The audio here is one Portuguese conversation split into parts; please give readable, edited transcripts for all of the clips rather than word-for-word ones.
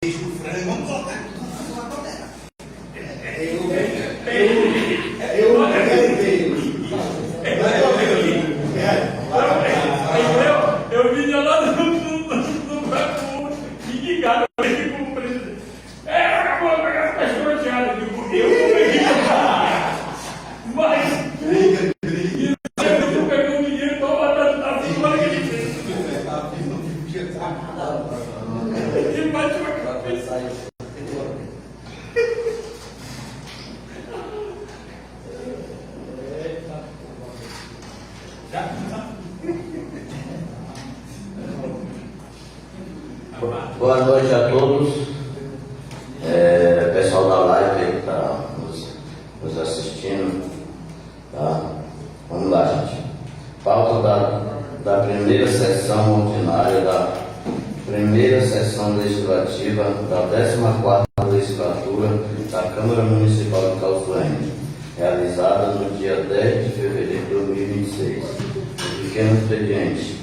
Vamos voltar. Eu vim lá no prato indicado aqui como presidente. Acabou de pegar as pessoas chatas. Eu vou pegar. Mas. E eu pegou o dinheiro para matar a semana que ele fez. E mais uma cabeça. Boa noite a todos, pessoal da live que está nos assistindo. Tá? Vamos lá, gente. Pauta da primeira sessão ordinária da primeira sessão legislativa da 14ª legislatura da Câmara Municipal de Calçoene, realizada no dia 10 de fevereiro de 2026. Um pequeno expediente.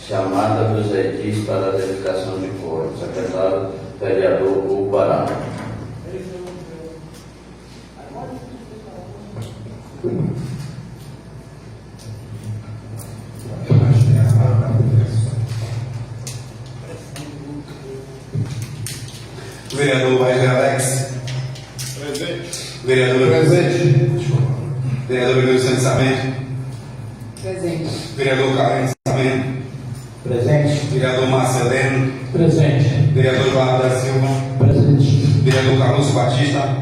Chamada dos edis para a verificação de quórum. Secretário vereador Hugo Pará. Vereador Wesley Alex. Presente. Vereador presente. Vereador Wilson Samento. Presente. Vereador Carlos Samento. Presente. Vereador Marceleno. Presente. Vereador Eduardo da Silva. Presente. Vereador Carlos Batista.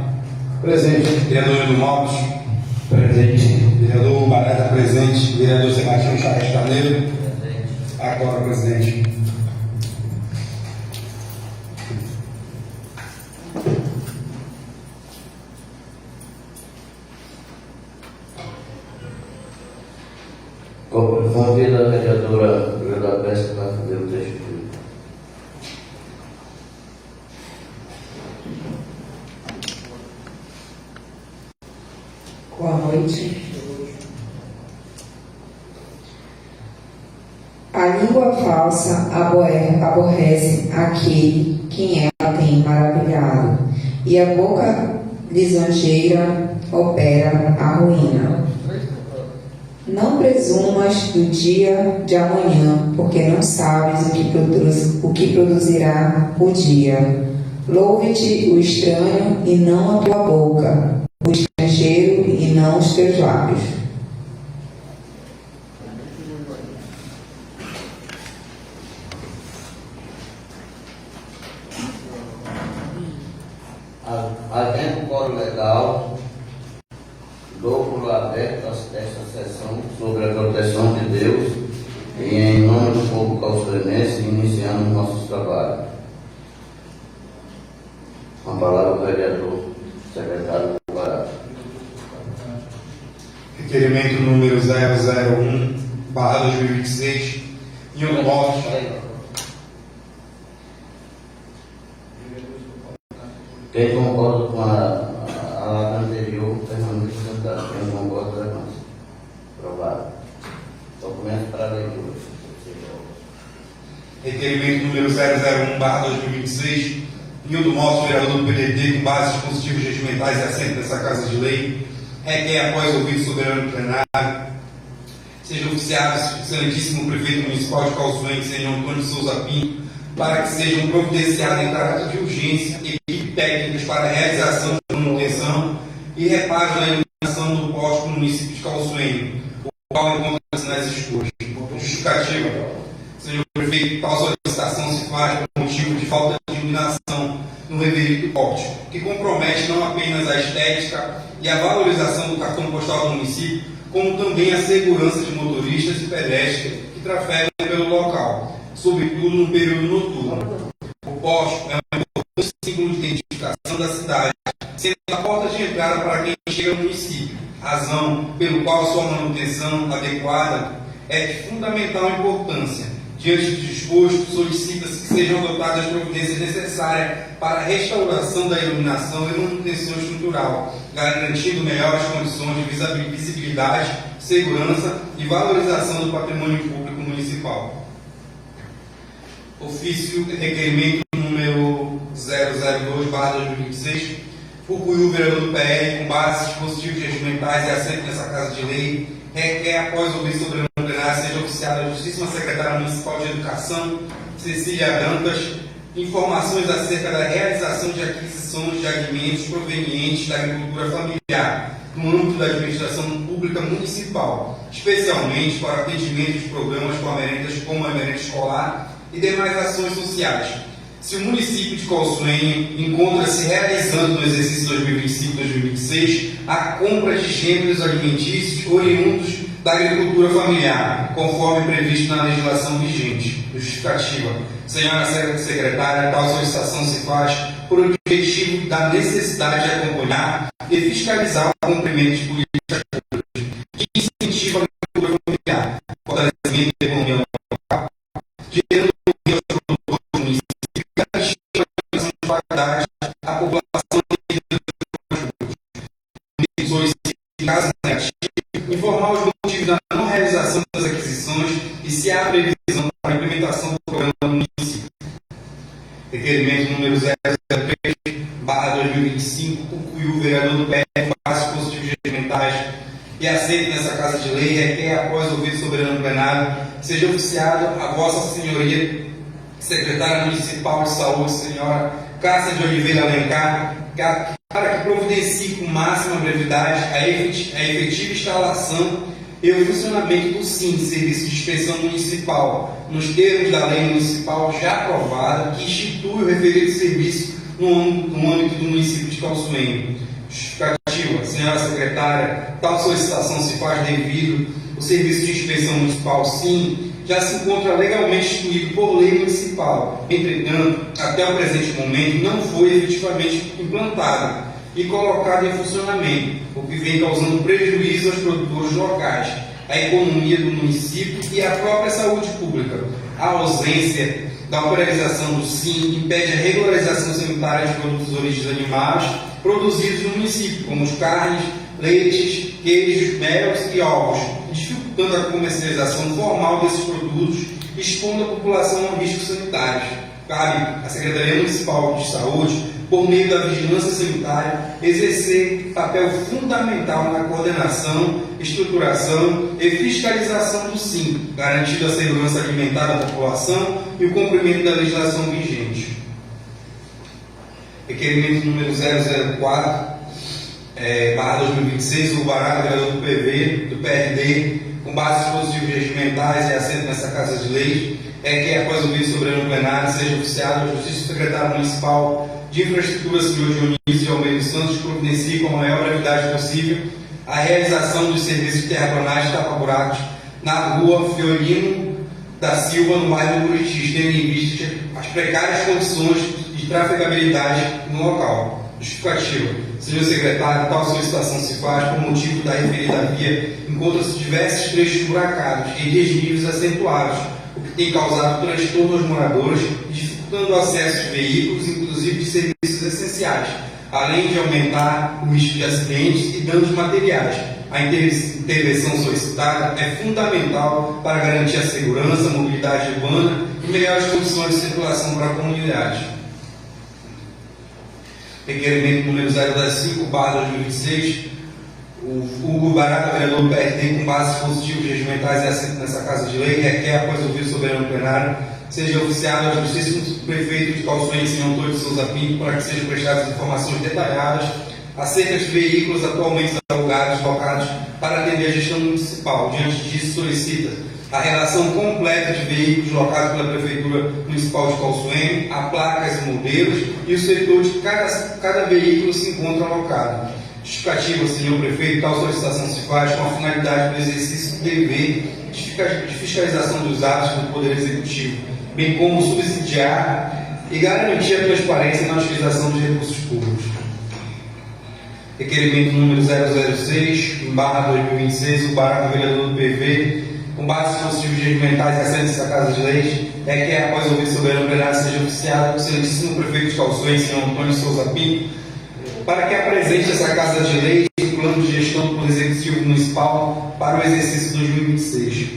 Presente. Vereador Edu Lopes. Presente. Vereador Barata presente. Vereador Sebastião Chaves Carneiro. Agora, presidente. Convido a vereadora Vila Pesca para fazer o texto. Boa noite. A língua falsa aborrece aquele quem ela tem maravilhado, e a boca lisonjeira opera a ruína. Não presumas do dia de amanhã, porque não sabes o que produzirá o dia. Louve-te o estranho e não a tua boca, o estrangeiro e não os teus lábios. Havendo quórum legal, dou por aberta esta sessão sobre a proteção de Deus e em nome do povo calçoenense iniciamos nossos trabalhos. Com a palavra o vereador secretário do Pará. Requerimento número 001/2026. Nilton Lopes. Quem concorda com a anterior, permanece sentado. Quem concorda, levanta. Aprovado. Documento para leitura. Requerimento número 001/2026. Nilton Lopes, vereador do PDT, com base nos dispositivos regimentais e assento dessa Casa de Lei, requer, após ouvido soberano plenário, seja oficiado o excelentíssimo prefeito municipal de Calçoene, senhor Antônio Souza Pinto, para que sejam providenciadas em caráter de urgência equipes técnicas para a realização da manutenção e reparo da iluminação do poste no município de Calçoene, o qual encontra-se nas escuras. Justificativa. Senhor prefeito, tal solicitação se faz por motivo de falta de iluminação no referido poste, que compromete não apenas a estética e a valorização do cartão postal do município, como também a segurança de motoristas e pedestres que trafegam pelo local, sobretudo no período noturno. O poste é um importante símbolo de identificação da cidade, sendo a porta de entrada para quem chega ao município, razão pelo qual sua manutenção adequada é de fundamental importância. Diante do disposto, solicita-se que sejam adotadas as providências necessárias para a restauração da iluminação e manutenção estrutural, garantindo melhores condições de visibilidade, segurança e valorização do patrimônio público municipal. Ofício requerimento número número 002/2026, concluiu o vereador do PL, com base nos dispositivos regimentais e assento nessa Casa de Lei, requer, após ouvir sobre o plenário, seja oficiada a Justíssima Secretária Municipal de Educação, Cecília Dantas, informações acerca da realização de aquisições de alimentos provenientes da agricultura familiar no âmbito da administração pública municipal, especialmente para atendimento de programas como a merenda escolar e demais ações sociais. Se o município de Calçoene encontra-se realizando no exercício 2025-2026 a compra de gêneros alimentícios oriundos da agricultura familiar, conforme previsto na legislação vigente. Justificativa. Senhora Secretária, tal solicitação se faz por objetivo da necessidade de acompanhar e fiscalizar o cumprimento de políticas públicas que incentivam a agricultura familiar, fortalecimento da economia local, gerando aos produtores do município e garantindo a produção de qualidade à população de caso negativo, informar os motivos da não realização das aquisições e se há previsão para a implementação do programa no município. Requerimento número 003/2025, concluiu o vereador do PL com base positivos regimentais e aceita nessa Casa de Lei, requer, após ouvir o soberano plenário, seja oficiado a Vossa Senhoria, Secretária Municipal de Saúde, Senhora Cássia de Oliveira Alencar, para que providencie com máxima brevidade a efetiva instalação e o funcionamento do SIM, Serviço de Inspeção Municipal, nos termos da lei municipal já aprovada, que institui o referido serviço no âmbito do município de Calçoene. Justificativa. Senhora Secretária, tal solicitação se faz devido o Serviço de Inspeção Municipal, SIM, já se encontra legalmente instituído por lei municipal. Entretanto, até o presente momento, não foi efetivamente implantado e colocado em funcionamento, o que vem causando prejuízo aos produtores locais, à economia do município e à própria saúde pública. A ausência da operação do SIM impede a regularização sanitária de produtos de origem animais produzidos no município, como os carnes, leites, queijos, melos e ovos, dificultando a comercialização formal desses produtos, expondo a população a riscos sanitários. Cabe à Secretaria Municipal de Saúde, por meio da vigilância sanitária, exercer papel fundamental na coordenação, estruturação e fiscalização do SIM, garantindo a segurança alimentar da população e o cumprimento da legislação vigente. Requerimento número 004/2026, o barato vereador do PV, do PRD, com base nos dispositivos regimentais e assento nessa Casa de Lei, que após o vídeo soberano plenário seja oficiado a Justiça Secretário Municipal de Infraestrutura, senhor Dionísio Almeida Santos, providencie com a maior brevidade possível a realização dos serviços de terraplanagem e tapa-buracos na rua Fiorino da Silva, no bairro do Buriti, tendo em vista as precárias condições de trafegabilidade no local. Justificativa. Senhor Secretário, tal solicitação se faz por motivo da referida via encontram-se diversos trechos buracados e desníveis acentuados, o que tem causado transtorno aos moradores, dificultando o acesso de veículos, inclusive de serviços essenciais, além de aumentar o risco de acidentes e danos materiais. A intervenção solicitada é fundamental para garantir a segurança, a mobilidade urbana e melhores condições de circulação para a comunidade. Requerimento número 005/2026, o Hugo Barata, vereador do PRD, com bases positivos regimentais e assento nessa Casa de Lei, requer, após ouvir o soberano plenário, seja oficiado ao Justíssimo Prefeito de Calçoene, senhor Antônio de Souza Pinto, para que sejam prestadas informações detalhadas acerca de veículos atualmente alugados, locados para atender a gestão municipal. Diante disso, solicita a relação completa de veículos locados pela Prefeitura Municipal de Calçoene, a placas e modelos e o setor de cada veículo se encontra alocado. Justificativa, senhor Prefeito, tal solicitação se faz com a finalidade do exercício do dever de fiscalização dos atos do Poder Executivo, bem como subsidiar e garantir a transparência na utilização dos recursos públicos. Requerimento número 006/2026, o barato vereador do PV, com base nos dispositivos regimentais e assento nessa Casa de Leis, que após ouvir soberano plenário seja oficiado o excelentíssimo Prefeito de Calçoene, senhor Antônio de Souza Pinto, para que apresente essa Casa de Leis o plano de gestão do Poder Executivo Municipal para o exercício 2026.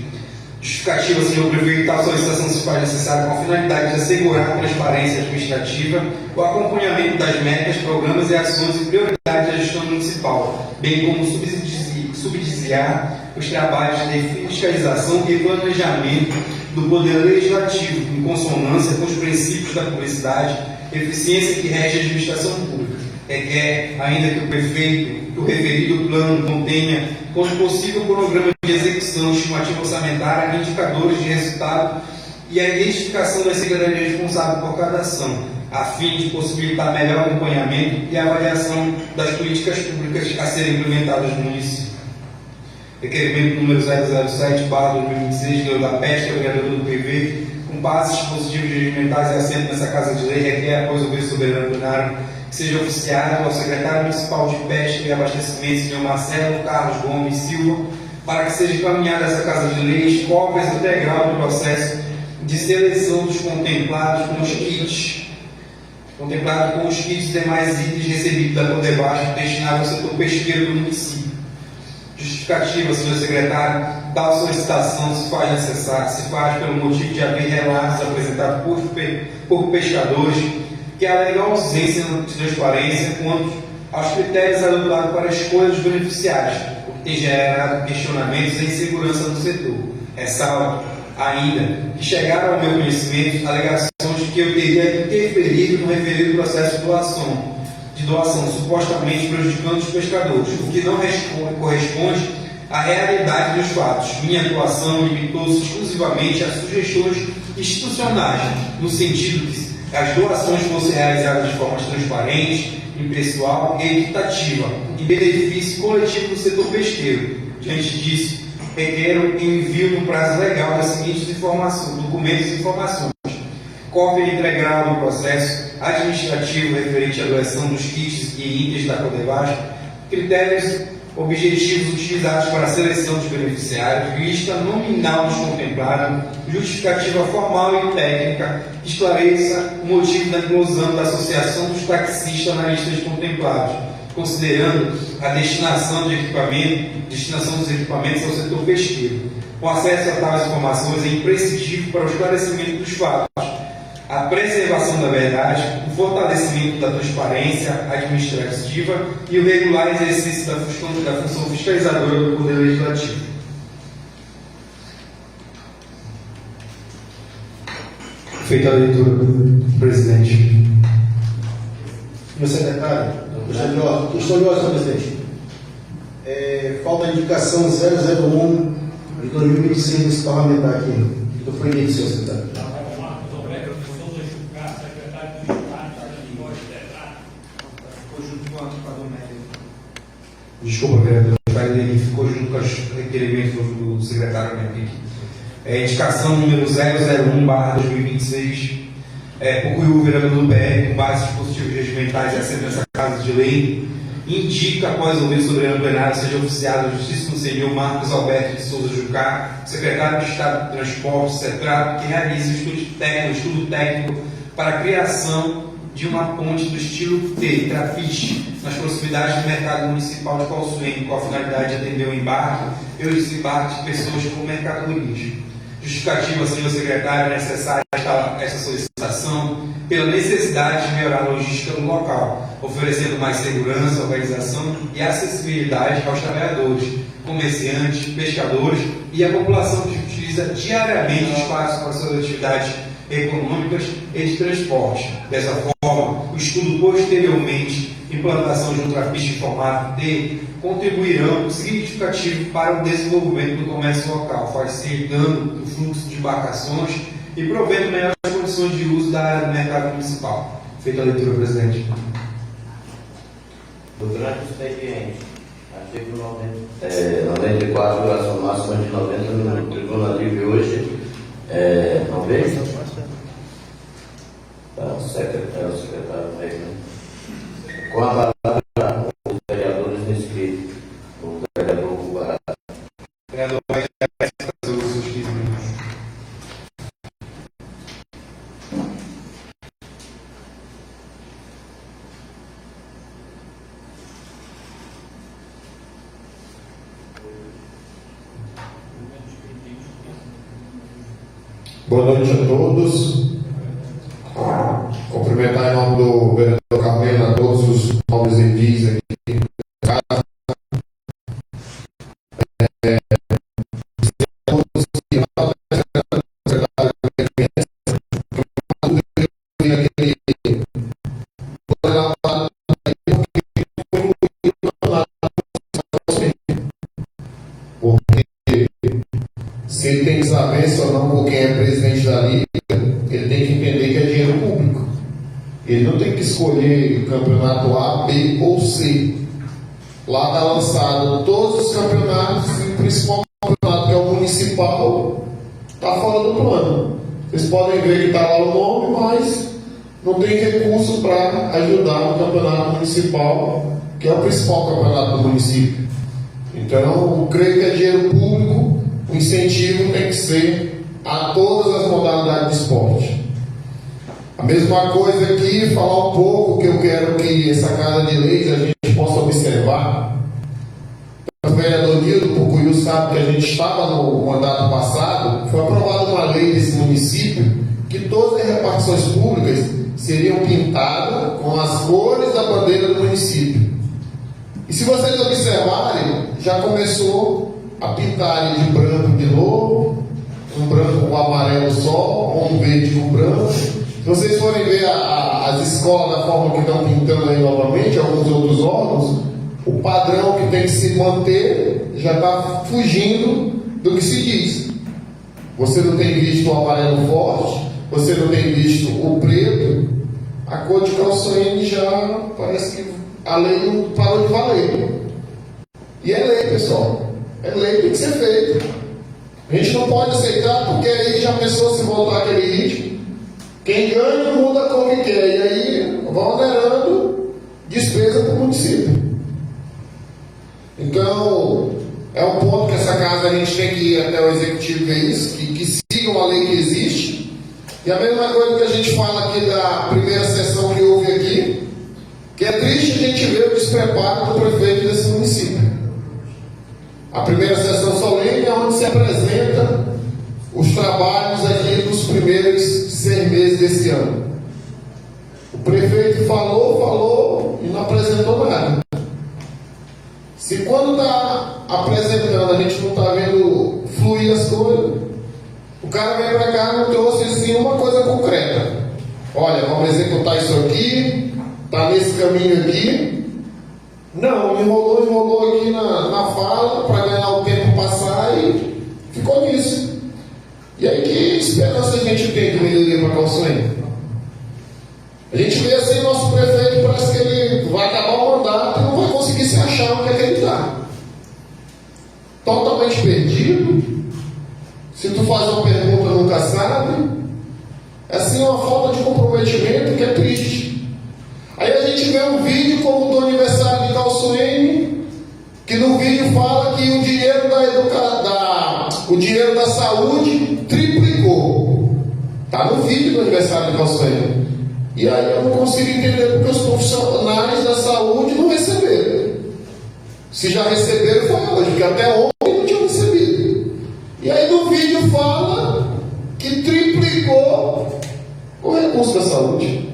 Justificativa, senhor prefeito, tal solicitação se faz necessária com a finalidade de assegurar a transparência administrativa, o acompanhamento das metas, programas e ações e prioridades da gestão municipal, bem como subsidiar os trabalhos de fiscalização e planejamento do Poder Legislativo, em consonância com os princípios da publicidade, eficiência que rege a administração pública. Requer ainda que o prefeito, que o referido plano contenha, quando possível, cronograma de execução, estimativa orçamentária, indicadores de resultado e a identificação das secretarias responsáveis por cada ação, a fim de possibilitar melhor acompanhamento e avaliação das políticas públicas a serem implementadas no município. Requerimento número 007/2026, da PESC, vereador do PV, com bases dispositivos regimentais e assento nessa Casa de Lei, requer, após o governo soberano plenário, que seja oficiado ao secretário municipal de Pesca e Abastecimento, senhor Marcelo Carlos Gomes Silva, para que seja encaminhada essa Casa de Leis cópias integral do processo de seleção dos contemplados com os kits e demais itens recebidos da Codebaixo destinados ao setor pesqueiro do município. Justificativa, senhor secretário, tal solicitação se faz necessária, se faz pelo motivo de haver relatos apresentados por pescadores que alegam ausência de transparência quanto aos critérios adotados para a escolha dos beneficiários, o que tem gerado questionamentos e insegurança no setor. Ressalvo ainda que chegaram ao meu conhecimento alegações de que eu teria interferido no referido processo de doação, supostamente prejudicando os pescadores, o que não corresponde à realidade dos fatos. Minha atuação limitou-se exclusivamente a sugestões institucionais, no sentido que as doações fossem realizadas de forma transparente, impessoal e equitativa, em benefício coletivo do setor pesqueiro. Diante disso, requero envio no prazo legal das seguintes documentos e informações: cópia integral do processo administrativo referente à doação dos kits e itens da Codebaixo, critérios objetivos utilizados para a seleção dos beneficiários, lista nominal dos contemplados, justificativa formal e técnica que esclareça o motivo da inclusão da Associação dos Taxistas na lista de contemplados, considerando a destinação dos equipamentos ao setor pesqueiro. O acesso a tais informações é imprescindível para o esclarecimento dos fatos, a preservação da verdade, o fortalecimento da transparência administrativa e o regular exercício da função fiscalizadora do Poder Legislativo. Feita a leitura, presidente. Senhor secretário, questão de ordem, presidente. Falta a indicação 001 de 2026 desse parlamentar aqui. Então foi lido, senhor secretário. Desculpa, vereador, ele ficou junto com os requerimentos do secretário Henrique. Indicação número 001/2026, por cui o vereador do PR, com base dispositivos regimentais e assento nessa Casa de Lei, indica, após ouvir o soberano plenário, seja oficiado o Justíssimo Senhor Marcos Alberto de Souza Jucá, secretário de Estado de Transporte, CETRAP, que realize o estudo técnico para a criação de uma ponte do estilo T, trapiche, nas proximidades do mercado municipal de Calçoene, com a finalidade de atender o embarque e o desembarque de pessoas com mercadorias. Justificativa, senhor secretário, é necessária esta solicitação pela necessidade de melhorar a logística no local, oferecendo mais segurança, organização e acessibilidade aos trabalhadores, comerciantes, pescadores e a população que utiliza diariamente o espaço para suas atividades econômicas e de transporte. Dessa forma, o estudo posteriormente, implantação de um trapiche em formato T, contribuirão significativo para o desenvolvimento do comércio local, facilitando o fluxo de embarcações e provendo melhores condições de uso da área do mercado municipal. Feita a leitura, presidente. Durante o expediente, artigo 94, duração máxima de 90 minutos. Tribuna livre hoje, 90. O secretário mesmo. Com a palavra, os vereadores inscritos. O vereador Guará. Vereador, vai fazer os seus 15 minutos. Boa noite a todos. Cumprimentar em nome do vereador Carmelo a todos os nobres edis aqui. Se ele tem desavença ou não com quem é presidente da Liga, ele tem que entender que é dinheiro público. Ele não tem que escolher campeonato A, B ou C. Lá está lançado todos os campeonatos e o principal campeonato, que é o municipal, está fora do plano. Vocês podem ver que está lá o nome, mas não tem recurso para ajudar no campeonato municipal, que é o principal campeonato do município. Então, eu creio que é dinheiro público. O incentivo tem que ser a todas as modalidades de esporte. A mesma coisa aqui, falar um pouco que eu quero que essa Casa de Leis a gente possa observar. O vereador Nildo Pucuiu sabe que a gente estava no mandato passado, foi aprovada uma lei desse município que todas as repartições públicas seriam pintadas com as cores da bandeira do município. E se vocês observarem, já começou a pintarem de branco de novo, um branco com amarelo só, ou um verde com branco. Se vocês forem ver as escolas da forma que estão pintando aí novamente, alguns outros órgãos, o padrão que tem que se manter já está fugindo do que se diz. Você não tem visto o amarelo forte, você não tem visto o preto, a cor de calçoene já parece que a lei não parou de valer. E é lei, pessoal. É lei, tem que ser feito. A gente não pode aceitar, porque aí já pensou se voltar aquele ritmo. Quem ganha muda a cor que quer. E aí vão onerando despesa para o município. Então, é um ponto que essa casa a gente tem que ir até o executivo ver isso, que sigam a lei que existe. E a mesma coisa que a gente fala aqui da primeira sessão que houve aqui, que é triste a gente ver o despreparo do prefeito desse município. A primeira sessão solene é onde se apresenta os trabalhos aqui dos primeiros 6 meses desse ano. O prefeito falou e não apresentou nada. Se quando está apresentando a gente não está vendo fluir as coisas, o cara vem para cá e não trouxe assim uma coisa concreta. Olha, vamos executar isso aqui, está nesse caminho aqui. Não, enrolou aqui na fala para ganhar o tempo passar e ficou nisso. E aí, que esperança a gente tem de melhoria para Calçoene? A gente vê assim, nosso prefeito parece que ele vai acabar o mandato e não vai conseguir se achar onde é que ele está. Totalmente perdido. Se tu faz uma pergunta, nunca sabe. É assim uma falta de comprometimento que é triste. Aí a gente vê um vídeo como o do aniversário de Calçoene, que no vídeo fala que o dinheiro o dinheiro da saúde triplicou. Está no vídeo do aniversário de Calçoene. E aí eu não consigo entender porque os profissionais da saúde não receberam. Se já receberam, foi hoje, porque até ontem não tinham recebido. E aí no vídeo fala que triplicou o recurso da saúde.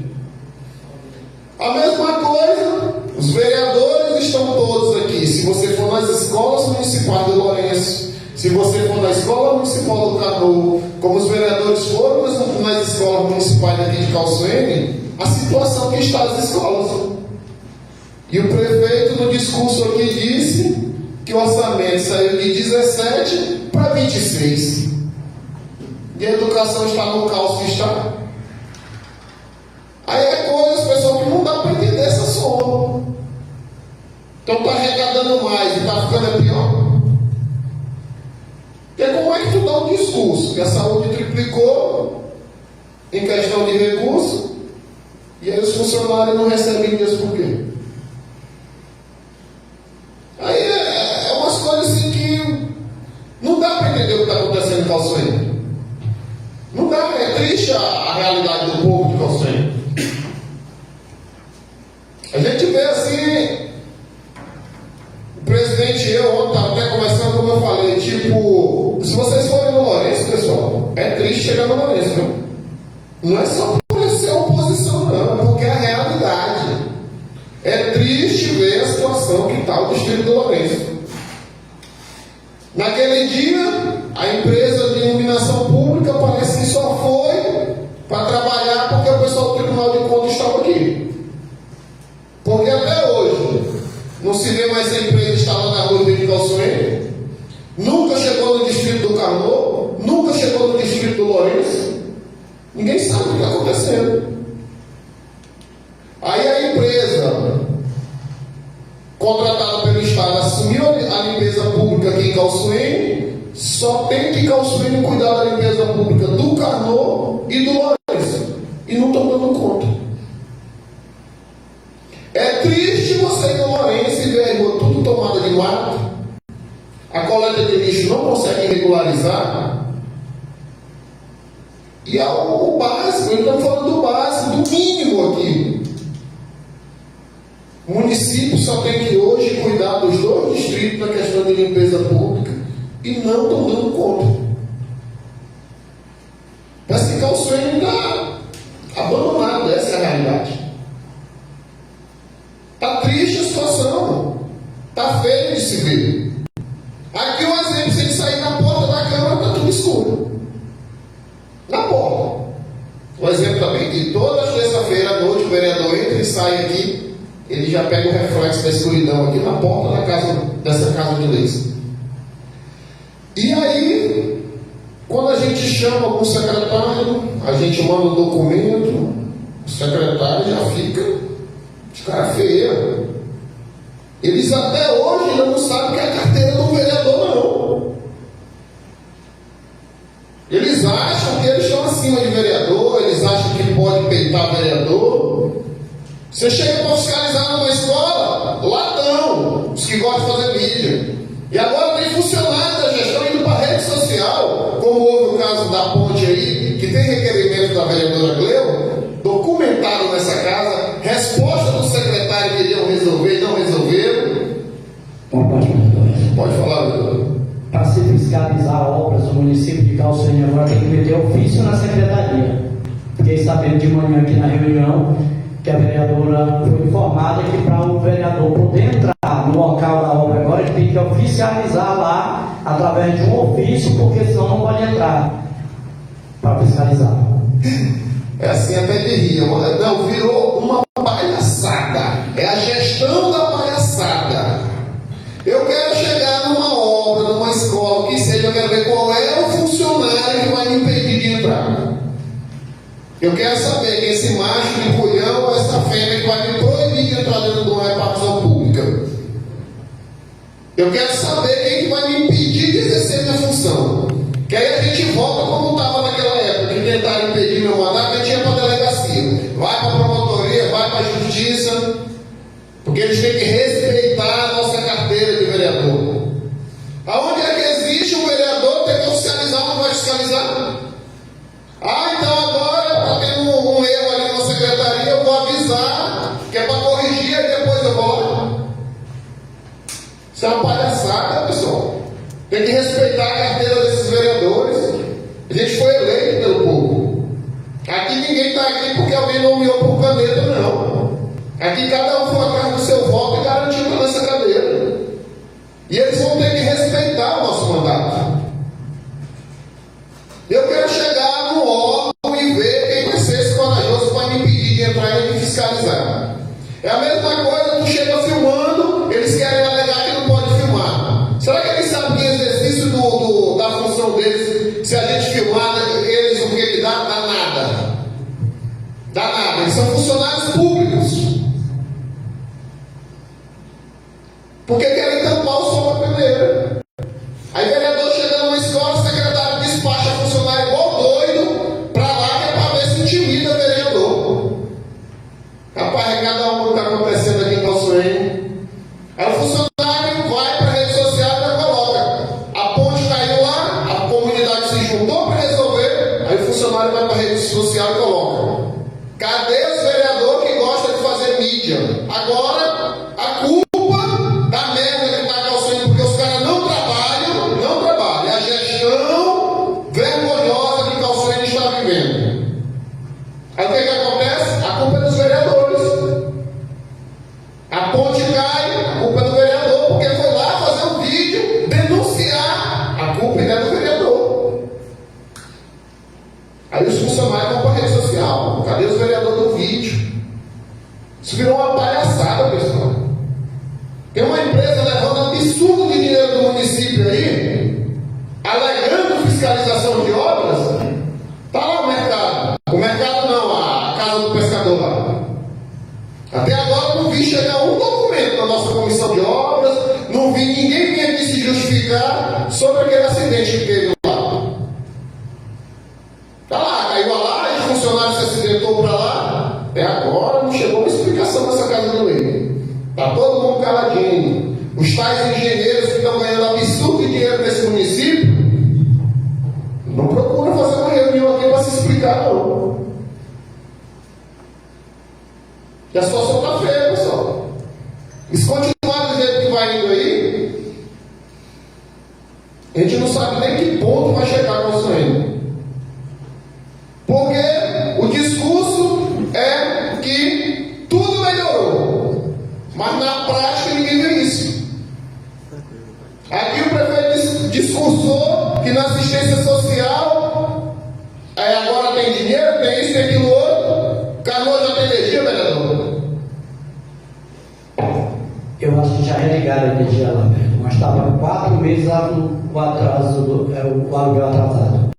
A mesma coisa, os vereadores estão todos aqui. Se você for nas escolas municipais do Lourenço, se você for na escola municipal do Canoa, como os vereadores foram nas escolas municipais aqui de Calçoene, a situação que está as escolas. E o prefeito no discurso aqui disse que o orçamento saiu de 17 para 26. E a educação está no caos que está. Aí é coisas, pessoal, que não dá para entender essa soma. Então está arrecadando mais e está ficando pior. Porque como é que tu dá um discurso que a saúde triplicou em questão de recurso e aí os funcionários não recebem isso por quê? Aí é umas coisas assim que não dá para entender o que está acontecendo em Calçoene. Não dá, é triste a realidade do povo de Calçoene. A gente vê assim, o presidente e eu ontem até conversando, como eu falei, tipo, se vocês forem no Lourenço, pessoal, é triste chegar no Lourenço, viu? Não é só por ser oposição, não, é porque é a realidade. É triste ver a situação que está o distrito do Lourenço. Naquele dia, a empresa de iluminação pública parece que só foi para trabalhar porque o pessoal do Tribunal de Contas estava aqui. Porque até hoje não se vê mais a empresa instalada na rua de Calçoene, nunca chegou no distrito do Carnot, nunca chegou no distrito do Lourenço. Ninguém sabe o que está acontecendo. Aí a empresa contratada pelo Estado assumiu a limpeza pública aqui em Calçoene, só tem que Calçoene cuidar da limpeza pública do Carnot e do Lourenço, e não estão dando conta. É triste você ir no Lourenço e ver a rua tudo tomada de mato, a coleta de lixo não consegue regularizar, e é o básico, eles estão falando do básico, do mínimo aqui. O município só tem que hoje cuidar dos 2 distritos na questão de limpeza pública e não estão dando conta. Parece que Calçoene está abandonado, essa é a realidade. Está triste a situação, está feio de se ver. Aqui um exemplo, se ele sair na porta da Câmara, está tudo escuro. Na porta. Um exemplo também que toda terça-feira à noite o vereador entra e sai aqui. Ele já pega o reflexo da escuridão aqui na porta dessa casa de leis. E aí, quando a gente chama algum secretário, a gente manda um documento, o secretário já fica de cara feia. Eles até hoje ainda não sabem que é a carteira do vereador, não. Eles acham que eles estão acima de vereador, eles acham que pode peitar vereador. Você chega para fiscalizar numa escola, lá estão os que gostam de fazer mídia. E agora tem funcionário da gestão indo para a rede social, como houve o caso da ponte aí, que tem requerimento da vereadora Gleu, documentado nessa casa, resposta do secretário que iriam resolver e não resolveram. Pode falar, vereador. Para se fiscalizar obras do município de Calçoene, agora tem que meter ofício na secretaria. Fiquei sabendo de manhã aqui na reunião que a vereadora foi informada que para o vereador poder entrar no local da obra agora, ele tem que oficializar lá através de um ofício, porque senão não pode entrar para fiscalizar. É assim até de rir. Não, virou uma palhaçada. É a gestão da palhaçada. Eu quero chegar numa obra, numa escola, que seja, eu quero ver qual é o funcionário que vai me impedir de entrar. Eu quero saber que esse macho de culhão ou essa fêmea que vai me proibir de entrar dentro de uma repartição pública. Eu quero saber quem que vai me impedir de exercer minha função. Que aí a gente volta como estava naquela época, que tentaram impedir meu mandato, a gente ia para a delegacia. Vai para a promotoria, vai para a justiça, porque eles têm que respeitar a nossa carteira de vereador. Aonde é que existe um vereador tem que oficializar ou não vai fiscalizar? Então agora está tendo um erro ali na secretaria, eu vou avisar, que é para corrigir e depois eu volto. Isso é uma palhaçada, pessoal. Tem que respeitar a carteira desses vereadores. A gente foi eleito pelo povo. Aqui ninguém está aqui porque alguém nomeou por caneta, não. Aqui cada um foi atrás do seu voto e garantiu para nessa cadeira. E eles vão ter que respeitar o nosso mandato. Eu quero chegar no órgão e ver quem vai ser esse corajoso para me impedir de entrar e me fiscalizar. É a mesma coisa, tu chega filmando, eles querem alegar que não pode filmar. Será que eles sabem que exercício da função deles, se a gente filmar eles, o que ele dá? Dá nada. Dá nada. Eles são funcionários públicos. Porque querem tampar o sol da peneira. Aí vereador chega numa escola, o secretário despacha funcionário igual doido para lá, que é para ver se intimida vereador. Rapaz, é cada um que está acontecendo aqui em Calçoene. Aí o funcionário vai para a rede social e coloca. A ponte caiu lá, a comunidade se juntou para resolver. Aí o funcionário vai para a rede social e coloca. Cadê os vereadores que gostam de fazer mídia? Agora, a culpa da merda que está Calçoene, Aí os funcionários vão para a rede social. Cadê os vereadores do vídeo? Isso virou uma palhaçada, pessoal. Tem uma empresa levando absurdo de dinheiro do município aí, alegando fiscalização de obras. Está lá o mercado. O mercado não, a casa do pescador lá. Até agora não vi chegar um documento da nossa comissão de obras, não vi ninguém vir aqui se justificar sobre aquele acidente que teve lá. Está lá, caiu a laje, o funcionário se acidentou para lá. Até agora não chegou uma explicação dessa casa de lei. Está todo mundo caladinho. Os tais engenheiros que estão ganhando absurdo de dinheiro nesse município não procuram fazer uma reunião aqui para se explicar, não. E a situação está feia, pessoal. E se continuar do jeito que vai indo aí, a gente não sabe nem que ponto vai chegar com isso aí. Porque o discurso é que tudo melhorou, mas na prática ninguém vê isso. Aqui o prefeito discursou que na assistência social agora tem dinheiro, tem isso, tem aquilo outro. Canoa já tem energia, vereador? Eu acho que já religaram a energia lá, velho. Mas estava 4 meses lá com o atraso, o aluguel atrasado.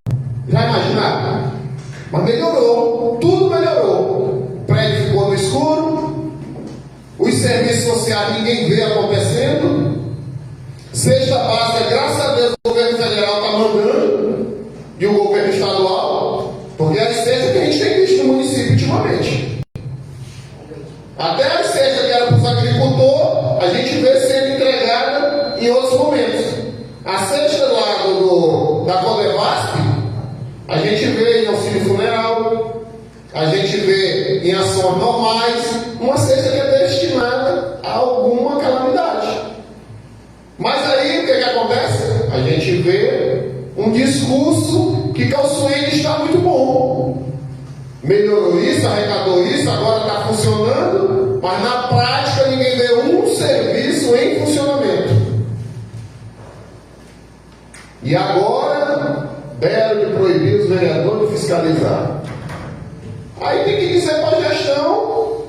Já imaginaram? Mas melhorou, tudo melhorou. O prédio ficou no escuro, os serviços sociais ninguém vê acontecendo. Cesta básica, graças a Deus, o governo federal está mandando, e o governo estadual, porque é a cesta que a gente tem visto no município ultimamente. Até a cesta que era para os agricultores, a gente vê sendo entregada em outros momentos. A cesta lá da Codevasp, a gente vê em auxílio funeral, a gente vê em ações normais, uma cesta que é destinada a alguma calamidade. Mas aí o que acontece? A gente vê um discurso que Calçoene está muito bom. Melhorou isso, arrecadou isso, agora está funcionando, mas na prática ninguém vê um serviço em funcionamento. E agora, belo de proibir os vereadores de fiscalizar. Aí tem que dizer para a gestão,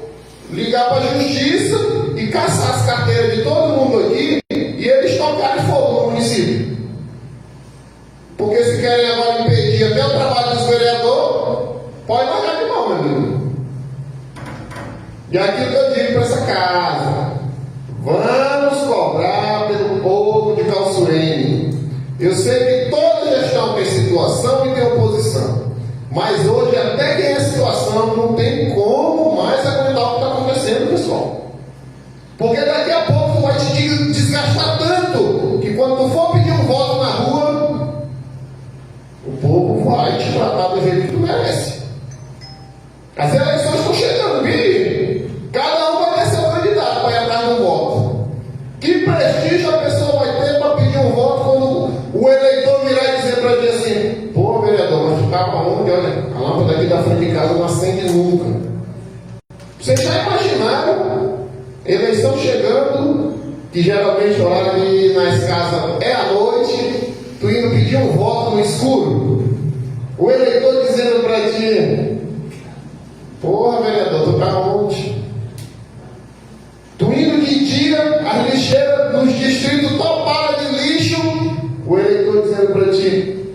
ligar para a justiça e caçar as carteiras de todo mundo aqui e eles tocarem fogo no município. Porque se querem agora impedir até o trabalho dos vereadores, pode largar de mão, meu amigo. E aquilo que eu digo para essa casa: vamos cobrar pelo povo de Calçoene. Eu sei que toda gestão tem situação e tem oposição, mas hoje até quem é situação não tem como mais aguentar o que está acontecendo, pessoal. Porque daqui a pouco vai te desgastar tanto que quando tu for pedir um voto na rua, o povo vai te tratar do jeito que tu merece. As eleições estão chegando, viu? Cada um vai ter seu candidato para ir atrás do voto. Que prestígio a pessoa vai ter para pedir um voto quando o eleitor virar e dizer para ti assim: pô, vereador, mas tu estava onde? Olha, a lâmpada aqui da frente de casa não acende nunca. Vocês já imaginaram? Eleição chegando, que geralmente o horário de ir nas casas é à noite, tu indo pedir um voto no escuro, o eleitor dizendo para ti: porra, vereador, tu tá onde? Tu indo de dia, as lixeiras nos distritos topadas de lixo, o eleitor dizendo para ti: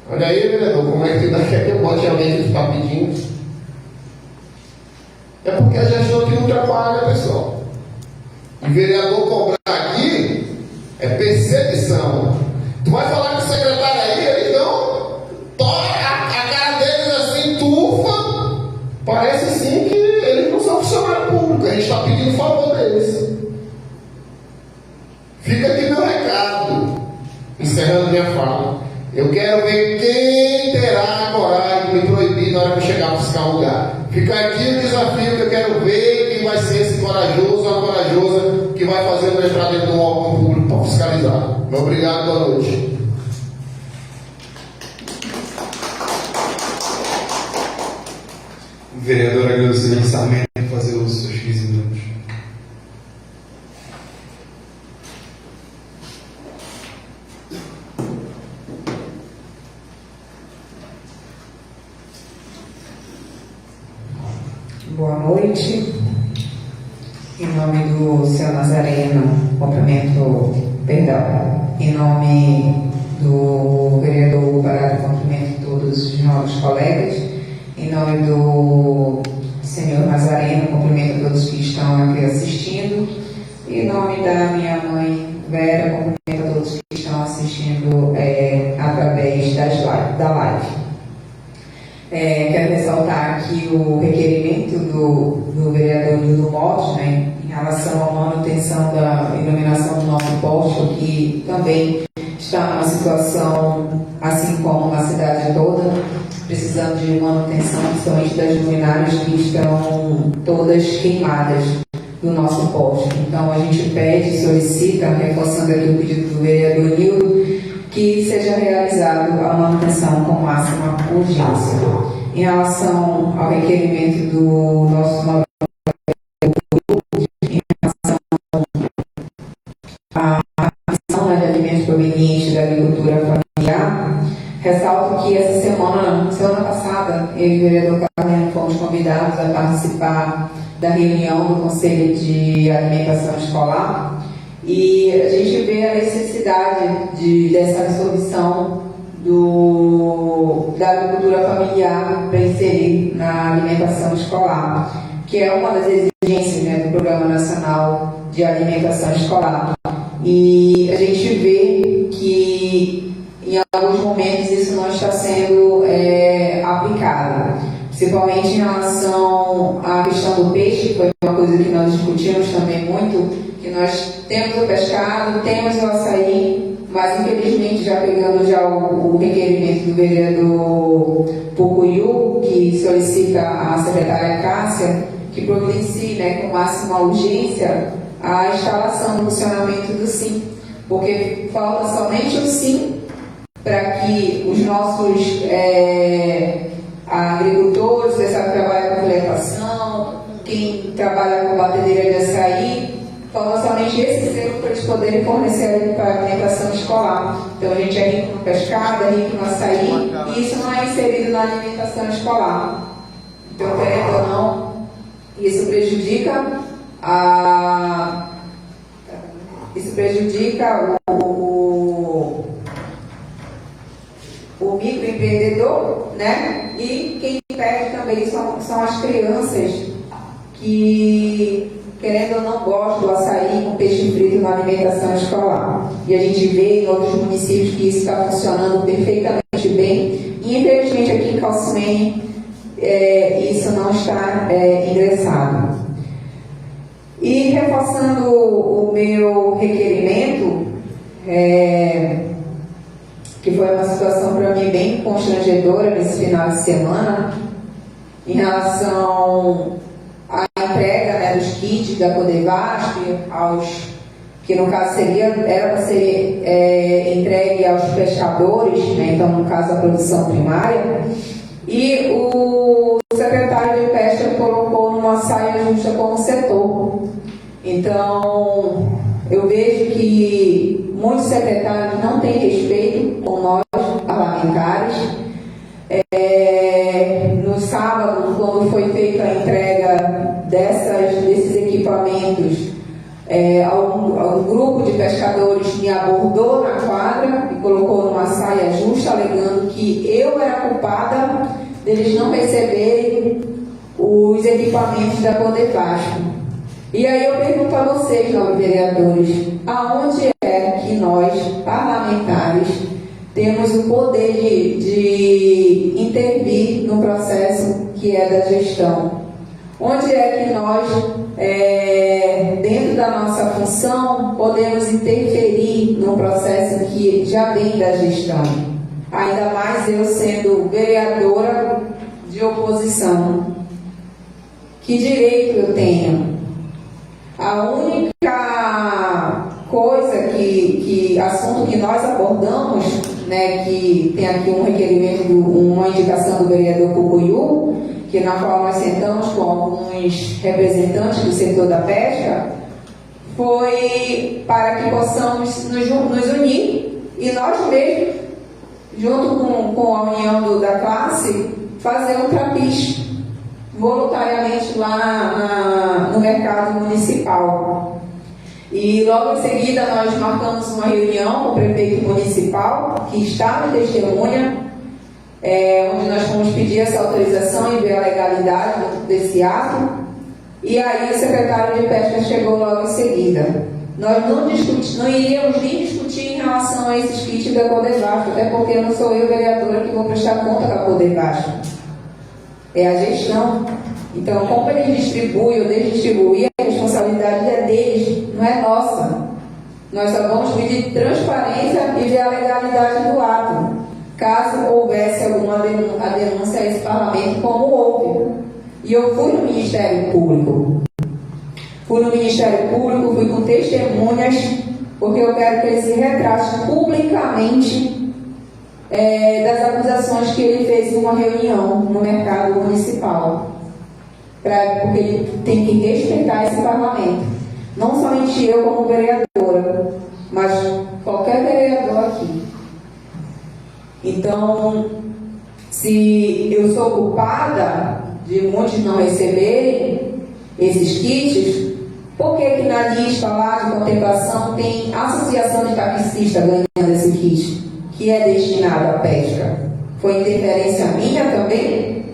olha aí, vereador, como é que tu quer que eu bote a lei que tu tá pedindo? É porque a gestão aqui não trabalha, pessoal. E vereador cobrar aqui é perseguição. Tu vai falar com o secretário aí, eles dão a cara deles assim, tufa. Parece sim que eles não são funcionário público, a gente está pedindo favor deles. Fica aqui meu recado, encerrando minha fala. Eu quero ver quem terá a coragem de me proibir na hora que eu chegar para buscar um lugar. Fica aqui o desafio que eu quero ver quem vai ser esse corajoso ou a corajosa que vai fazer uma entrada dentro de um órgão público para fiscalizar. Meu obrigado, boa noite. Vereadora Gleucine Sarmento, fazer os seus 15 minutos. Boa noite. Em nome do Senhor Nazareno, em nome do vereador Barato, cumprimento todos os novos colegas. Em nome do Senhor Nazareno, cumprimento todos que estão aqui assistindo. Em nome da minha mãe Vera, cumprimento todos que estão assistindo através da live. Quero ressaltar aqui o requerimento do vereador Nildo Motti, né, em relação à manutenção da iluminação do nosso posto, que também está numa situação, assim como a cidade toda, precisando de manutenção, principalmente das luminárias que estão todas queimadas do nosso posto. Então, a gente pede, solicita, reforçando aqui o pedido do vereador Nildo, que seja realizado a manutenção com máxima urgência. Em relação ao requerimento do nosso novo grupo, em relação à aquisição de alimentos provenientes da agricultura familiar, ressalto que essa semana passada, eu e o vereador Carlos fomos convidados a participar da reunião do Conselho de Alimentação Escolar, e a gente vê a necessidade dessa absorção da agricultura familiar para inserir na alimentação escolar, que é uma das exigências, né, do Programa Nacional de Alimentação Escolar. E a gente vê que em alguns momentos isso não está sendo aplicado, principalmente em relação à questão do peixe, que foi uma coisa que nós discutimos também muito, que nós temos o pescado, temos o açaí, mas infelizmente, já pegando o requerimento do vereador Pucuiú, que solicita à secretária Cássia que providencie, né, com máxima urgência a instalação do funcionamento do SIM, porque falta somente o SIM para que os nossos agricultores, pessoal que trabalha com plantação, quem trabalha com batedeira de açaí, falta somente esse selo para eles poderem fornecer para a alimentação escolar. Então a gente é rico no pescado, é rico no açaí, e isso não é inserido na alimentação escolar. Então, querendo ou não, isso prejudica o microempreendedor, né? E quem perde também são as crianças que, querendo ou não, gostam do açaí com peixe frito na alimentação escolar. E a gente vê em outros municípios que isso está funcionando perfeitamente bem. E, infelizmente, aqui em Calcimene, isso não está ingressado. E, reforçando o meu requerimento, que foi uma situação para mim bem constrangedora nesse final de semana, em relação à entrega, né, dos kits da Codevasf, que no caso era para ser entregue aos pescadores, né, então no caso a produção primária, e o secretário de Pesca colocou numa saia justa como setor. Então, eu vejo que muitos secretários não têm respeito com nós, parlamentares. No sábado, quando foi feita a entrega desses equipamentos, um grupo de pescadores me abordou na quadra e colocou numa saia justa, alegando que eu era culpada deles não receberem os equipamentos da Codevasf. E aí eu pergunto a vocês, nobres vereadores, aonde é que nós, parlamentares, temos o poder de intervir no processo que é da gestão? Onde é que nós, dentro da nossa função, podemos interferir no processo que já vem da gestão? Ainda mais eu sendo vereadora de oposição. Que direito eu tenho? A única coisa assunto que nós abordamos, né, que tem aqui um requerimento, uma indicação do vereador Pucuiú, na qual nós sentamos com alguns representantes do setor da pesca, foi para que possamos nos unir e nós mesmos, junto com a união da classe, fazer um trapiche. voluntariamente lá no mercado municipal. E logo em seguida nós marcamos uma reunião com o prefeito municipal, que está no testemunha, onde nós fomos pedir essa autorização e ver a legalidade desse ato. E aí o secretário de Pesca chegou logo em seguida. Nós não iríamos nem discutir em relação a esses kits da Codevasf, até porque não sou eu, vereadora, que vou prestar conta da Codevasf. É a gestão. Então, como eles distribuem ou desdistribuem, a responsabilidade é deles, não é nossa. Nós só vamos pedir transparência e ver a legalidade do ato, caso houvesse alguma denúncia a esse parlamento, como houve. E eu fui no Ministério Público. Fui com testemunhas, porque eu quero que ele se retrate publicamente das acusações que ele fez em uma reunião no mercado municipal. Porque ele tem que respeitar esse parlamento. Não somente eu como vereadora, mas qualquer vereador aqui. Então, se eu sou culpada de muitos não receberem esses kits, por que na lista lá de contemplação tem associação de taxistas ganhando esse kit, que é destinado à pesca? Foi interferência minha também?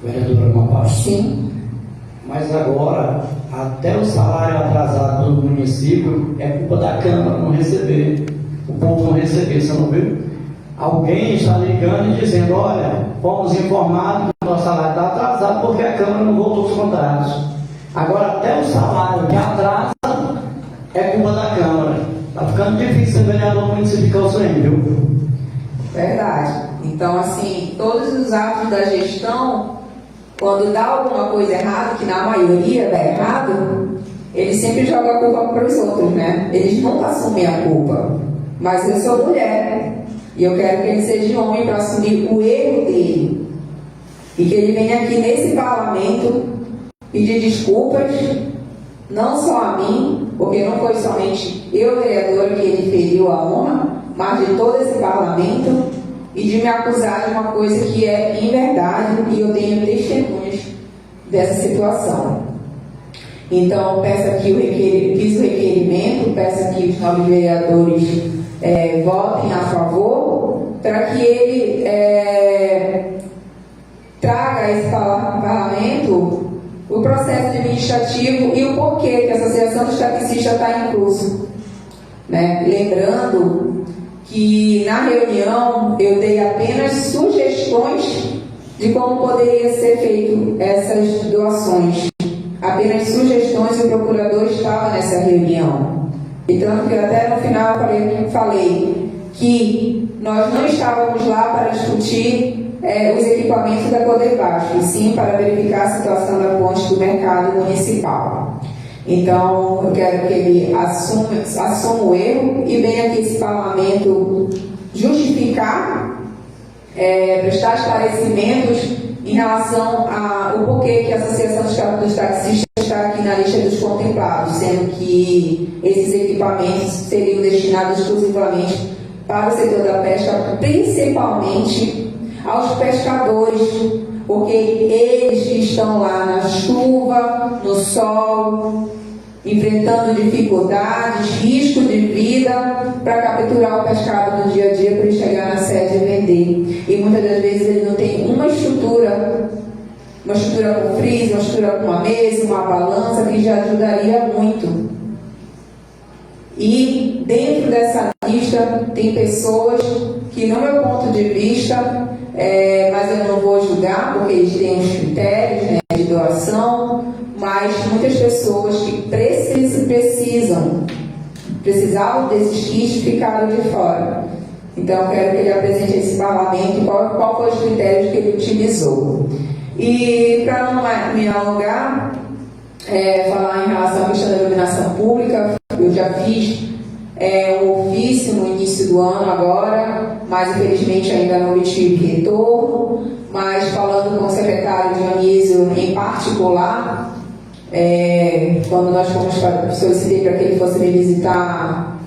Vereadora, uma parte. Sim. Mas agora, até o salário atrasado do município é culpa da Câmara não receber. O povo não receber, você não viu? Alguém está ligando e dizendo, olha, fomos informados que o nosso salário está atrasado porque a Câmara não voltou os contratos. Agora, até o salário que atrasa é culpa da Câmara. Está ficando difícil ser vereador municipal, viu? Verdade. Então, assim, todos os atos da gestão, quando dá alguma coisa errada, que na maioria dá errado, eles sempre jogam a culpa para os outros, né? Eles não assumem a culpa. Mas eu sou mulher. E eu quero que ele seja homem para assumir o erro dele. E que ele venha aqui nesse parlamento pedir desculpas, não só a mim, porque não foi somente eu, vereadora, que ele feriu a honra, mas de todo esse parlamento, e de me acusar de uma coisa que é inverdade, e eu tenho testemunhas dessa situação. Então, peço aqui fiz o requerimento, peço aqui os 9 vereadores votem a favor, para que ele traga a esse parlamento o processo administrativo e o porquê que a Associação dos Taxistas está em curso. Né? Lembrando que na reunião eu dei apenas sugestões de como poderia ser feito essas doações. Apenas sugestões, e o procurador estava nessa reunião. Então, que até no final falei que nós não estávamos lá para discutir os equipamentos da Codevasf, e sim para verificar a situação da ponte do mercado municipal. Então, eu quero que ele assuma o erro e venha aqui esse parlamento justificar, prestar esclarecimentos em relação ao porquê que a Associação dos Taxistas está aqui na lista dos contemplados, sendo que esses equipamentos seriam destinados exclusivamente para o setor da pesca, principalmente aos pescadores, porque eles que estão lá na chuva, no sol, enfrentando dificuldades, risco de vida para capturar o pescado no dia a dia para ele chegar na sede e vender. E muitas das vezes ele não tem uma estrutura com freezer, uma estrutura com uma mesa, uma balança, que já ajudaria muito. E dentro dessa lista tem pessoas que, no meu ponto de vista, mas eu não vou julgar, porque eles têm os critérios, né, de doação, mas muitas pessoas que precisavam desses kits ficaram de fora. Então, eu quero que ele apresente esse parlamento qual foi os critérios que ele utilizou. E, para não me alongar, falar em relação à questão da iluminação pública, eu já fiz um ofício no início do ano agora, mas infelizmente ainda não obtive retorno, mas falando com o secretário Dionísio em particular, quando nós solicitei para que ele fosse me visitar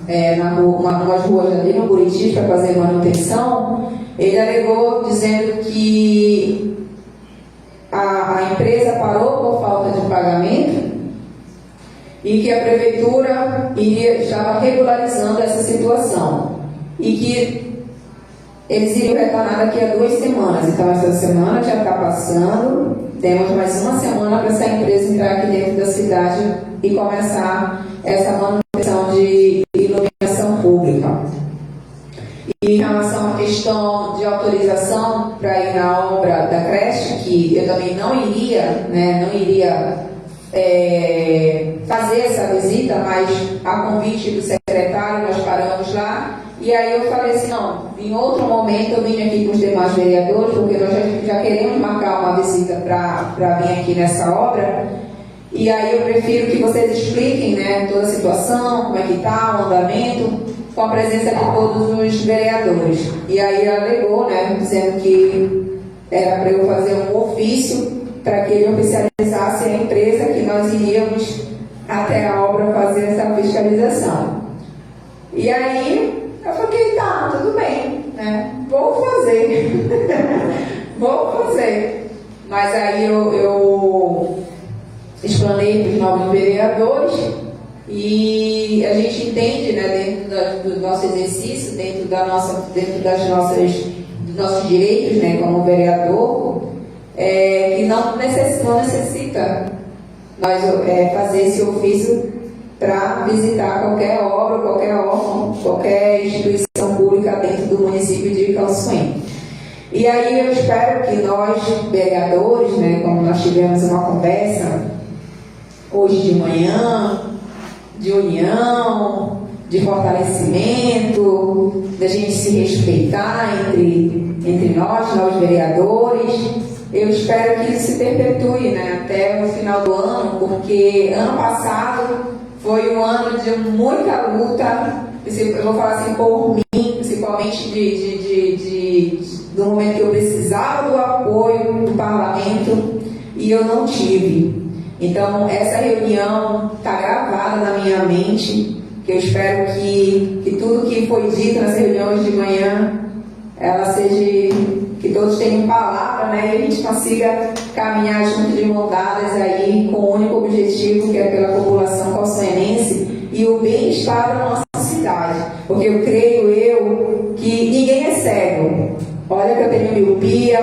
umas ruas ali no Buriti para fazer manutenção, ele alegou dizendo que pagamento e que a prefeitura estava regularizando essa situação e que eles iriam retornar daqui a 2 semanas. Então, essa semana já está passando, temos mais uma semana para essa empresa entrar aqui dentro da cidade e começar essa manutenção de iluminação pública. E em relação à questão de autorização para ir na obra da creche, que eu também não iria fazer essa visita, mas a convite do secretário nós paramos lá. E aí eu falei assim, não, em outro momento eu vim aqui com os demais vereadores, porque nós já queremos marcar uma visita para vir aqui nessa obra. E aí eu prefiro que vocês expliquem, né, toda a situação, como é que está o andamento, com a presença de todos os vereadores. E aí ele alegou, né, dizendo que era para eu fazer um ofício para que ele oficializasse a empresa que nós iríamos até a obra fazer essa fiscalização. E aí eu falei, tá, tudo bem, né, vou fazer, vou fazer. Mas aí eu explanei para os novos vereadores e a gente entende, né, dentro do nosso exercício, dentro dos nossos direitos, né, como vereador, que não necessita nós fazer esse ofício para visitar qualquer obra, qualquer órgão, qualquer instituição pública dentro do município de Calçoém. E aí eu espero que nós, vereadores, né, como nós tivemos uma conversa hoje de manhã, de união, de fortalecimento, da gente se respeitar entre nós vereadores. Eu espero que isso se perpetue, né, até o final do ano, porque ano passado foi um ano de muita luta, eu vou falar assim, por mim, principalmente do momento que eu precisava do apoio do parlamento e eu não tive. Então, essa reunião está gravada na minha mente, que eu espero que tudo que foi dito nessa reunião hoje de manhã, ela seja, que todos tenham palavra, né, e a gente consiga caminhar junto de mãos dadas aí com o único objetivo, que é pela população calçoenense e o bem-estar da nossa cidade. Porque eu creio que ninguém é cego. Olha que eu tenho miopia,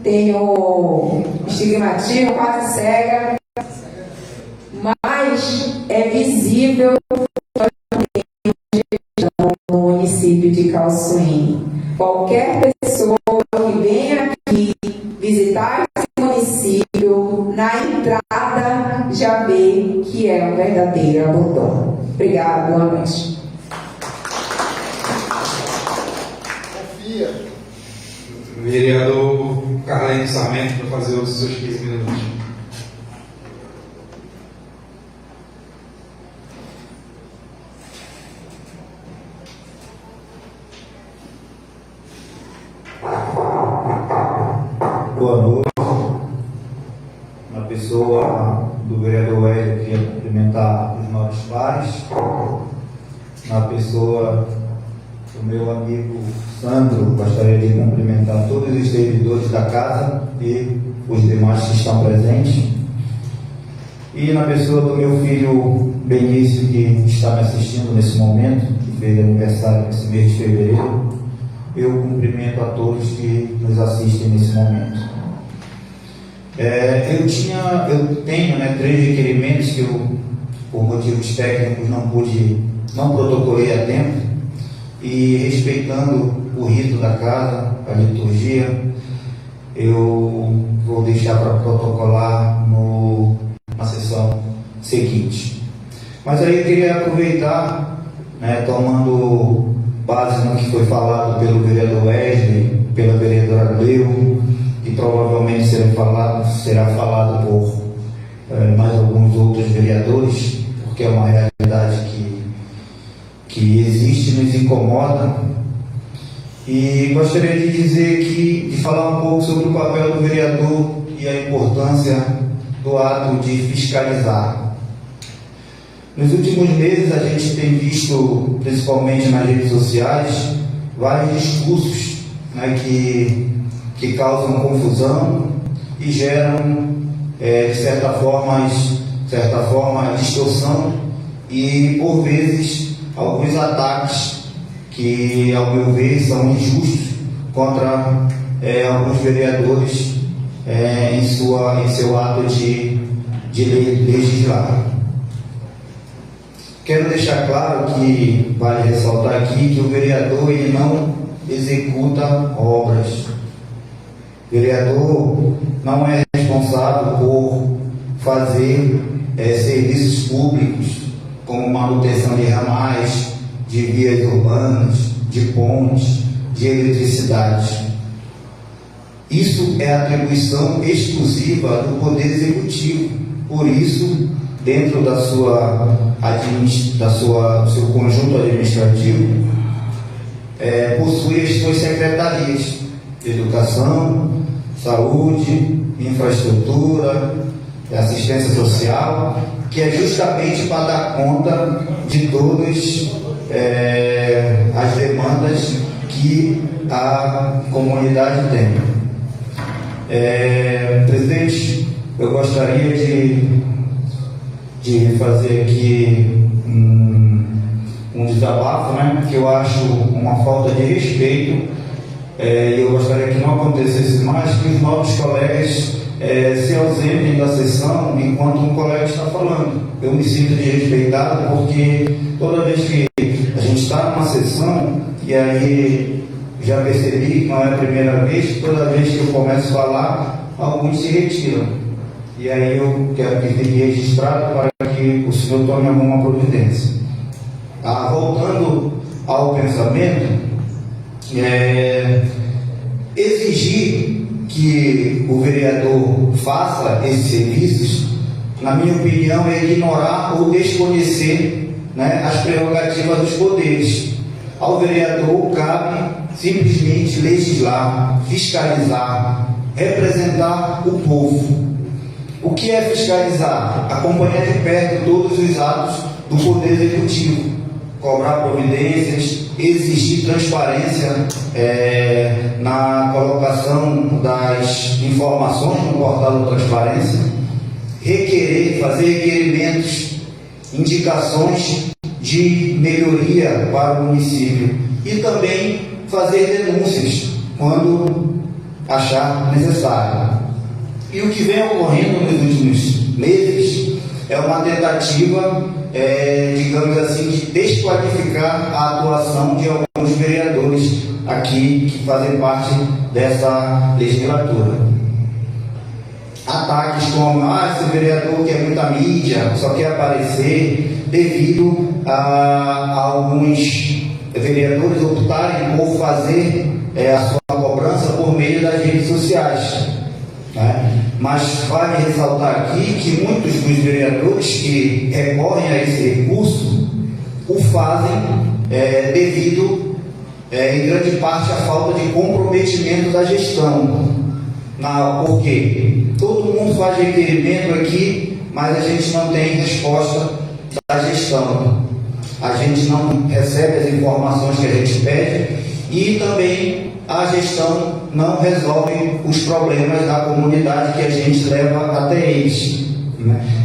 tenho estigmatismo, quase cega, mas é visível no município de Calçoém. Qualquer pessoa que venha aqui visitar esse município, na entrada já vê que é um verdadeiro abotono. Obrigada, boa noite. Vereador Carlene Sarmento, para fazer os seus 15 minutos. Boa noite. Na pessoa do vereador Hélio, eu queria cumprimentar os nobres pares. Na pessoa do meu amigo Sandro, gostaria de cumprimentar todos os servidores da casa e os demais que estão presentes. E na pessoa do meu filho Benício, que está me assistindo nesse momento, que fez aniversário nesse mês de fevereiro, eu cumprimento a todos que nos assistem nesse momento. Eu tenho, né, 3 requerimentos que eu, por motivos técnicos, não protocolei a tempo, e respeitando o rito da casa, a liturgia, eu vou deixar para protocolar na sessão seguinte. Mas aí eu queria aproveitar, né, tomando base no que foi falado pelo vereador Wesley, pela vereadora Leu, que provavelmente será falado por mais alguns outros vereadores, porque é uma realidade que existe e nos incomoda. E gostaria de dizer de falar um pouco sobre o papel do vereador e a importância do ato de fiscalizar. Nos últimos meses a gente tem visto, principalmente nas redes sociais, vários discursos, né, que causam confusão e geram de certa forma, distorção e, por vezes, alguns ataques que, ao meu ver, são injustos contra alguns vereadores em seu ato de legislar. Quero deixar claro que, vale ressaltar aqui, que o vereador ele não executa obras. O vereador não é responsável por fazer serviços públicos, como manutenção de ramais, de vias urbanas, de pontes, de eletricidade. Isso é atribuição exclusiva do Poder Executivo. Por isso, dentro do seu conjunto administrativo, possui as suas secretarias de Educação, Saúde, Infraestrutura, Assistência Social, que é justamente para dar conta de todas as demandas que a comunidade tem. Presidente, eu gostaria de fazer aqui um desabafo, né, que eu acho uma falta de respeito, e eu gostaria que não acontecesse mais, que os novos colegas se ausentem da sessão enquanto um colega está falando. Eu me sinto desrespeitado porque toda vez que a gente está numa sessão, e aí já percebi que não é a primeira vez, toda vez que eu começo a falar, alguns se retiram. E aí eu quero que fique registrado para que o senhor tome alguma providência. Voltando ao pensamento, exigir que o vereador faça esses serviços, na minha opinião, é ignorar ou desconhecer, né, as prerrogativas dos poderes. Ao vereador cabe simplesmente legislar, fiscalizar, representar o povo. O que é fiscalizar? Acompanhar de perto todos os atos do Poder Executivo, cobrar providências, exigir transparência na colocação das informações no portal da transparência, fazer requerimentos, indicações de melhoria para o município e também fazer denúncias quando achar necessário. E o que vem ocorrendo nos últimos meses é uma tentativa, digamos assim, de desqualificar a atuação de alguns vereadores aqui que fazem parte dessa legislatura. Ataques como, esse vereador quer muita mídia, só quer aparecer, devido a alguns vereadores optarem por fazer a sua cobrança por meio das redes sociais. Mas vale ressaltar aqui que muitos dos vereadores que recorrem a esse recurso o fazem devido, em grande parte, à falta de comprometimento da gestão. Porque todo mundo faz requerimento aqui, mas a gente não tem resposta da gestão. A gente não recebe as informações que a gente pede e também a gestão não resolve os problemas da comunidade que a gente leva até eles.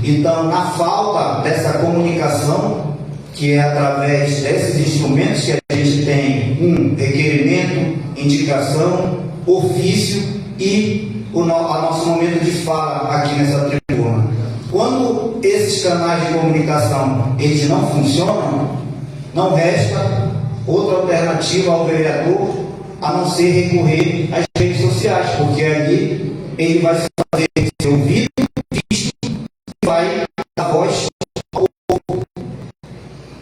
Então, na falta dessa comunicação, que é através desses instrumentos que a gente tem, requerimento, indicação, ofício e o nosso momento de fala aqui nessa tribuna. Quando esses canais de comunicação eles não funcionam, não resta outra alternativa ao vereador a não ser recorrer às redes sociais, porque ali ele vai se fazer ser ouvido, visto e vai dar voz ao povo.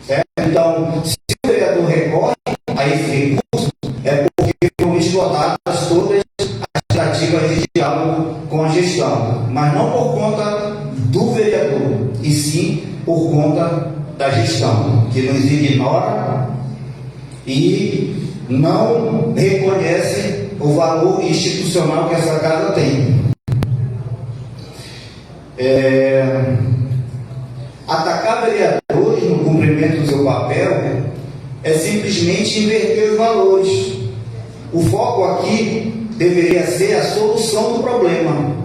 Certo? Então, se o vereador recorre a esse recurso, é porque foram esgotadas todas as tentativas de diálogo com a gestão, mas não por conta do vereador, e sim por conta da gestão, que nos ignora e não reconhece o valor institucional que essa casa tem. Atacar vereadores no cumprimento do seu papel é simplesmente inverter os valores. O foco aqui deveria ser a solução do problema.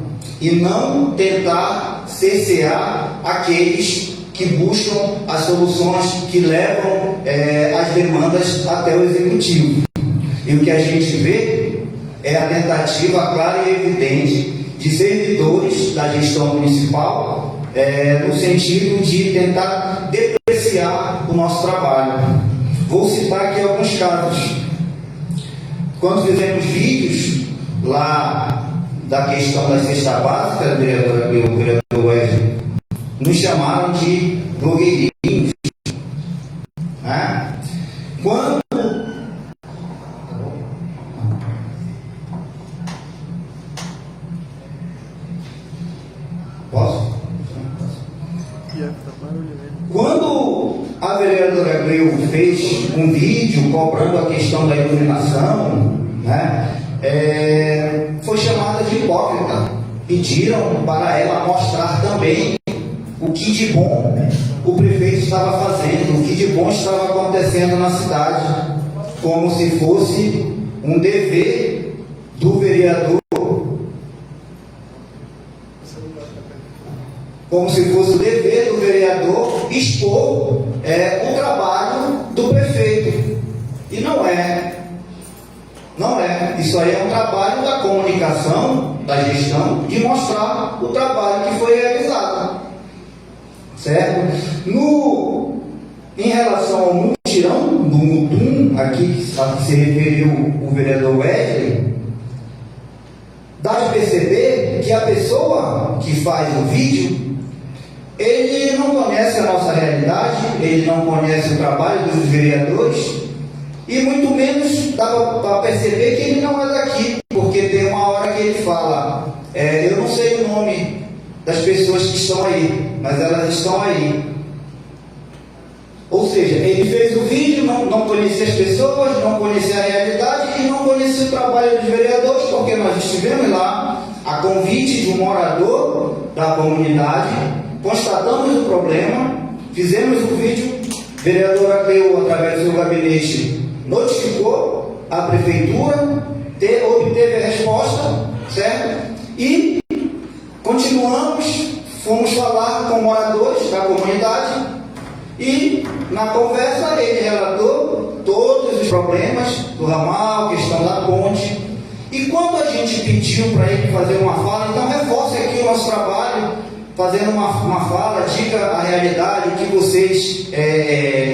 e não tentar cercear aqueles que buscam as soluções que levam as demandas até o Executivo. E o que a gente vê é a tentativa clara e evidente de servidores da gestão municipal no sentido de tentar depreciar o nosso trabalho. Vou citar aqui alguns casos. Quando fizemos vídeos lá da questão da cesta básica, o vereador Wesley, nos chamaram de blogueirinhos. Né? Quando posso? Quando a vereadora Cleo fez um vídeo cobrando a questão da iluminação, né, foi chamada de hipócrita. Pediram para ela mostrar também o que de bom o prefeito estava fazendo, o que de bom estava acontecendo na cidade, como se fosse um dever do vereador, como se fosse o dever do vereador expor o trabalho do prefeito. E não é. Não é. Isso aí é um trabalho da comunicação, da gestão, de mostrar o trabalho que foi realizado. Certo? Em relação ao mutirão, do mutum, aqui que se referiu o vereador Wesley, dá de perceber que a pessoa que faz o vídeo, ele não conhece a nossa realidade, ele não conhece o trabalho dos vereadores, e muito menos dá para perceber que ele não é daqui, porque tem uma hora que ele fala, eu não sei o nome das pessoas que estão aí, mas elas estão aí. Ou seja, ele fez o vídeo, não conhecia as pessoas, não conhecia a realidade e não conhecia o trabalho dos vereadores, porque nós estivemos lá a convite de um morador da comunidade, constatamos o problema, fizemos o vídeo, a vereadora Cleo, através do seu gabinete, notificou a prefeitura, obteve a resposta, certo? E continuamos, fomos falar com moradores da comunidade e na conversa ele relatou todos os problemas do ramal, questão da ponte. E quando a gente pediu para ele fazer uma fala, então reforce aqui o nosso trabalho, fazendo uma fala, diga a realidade, o que vocês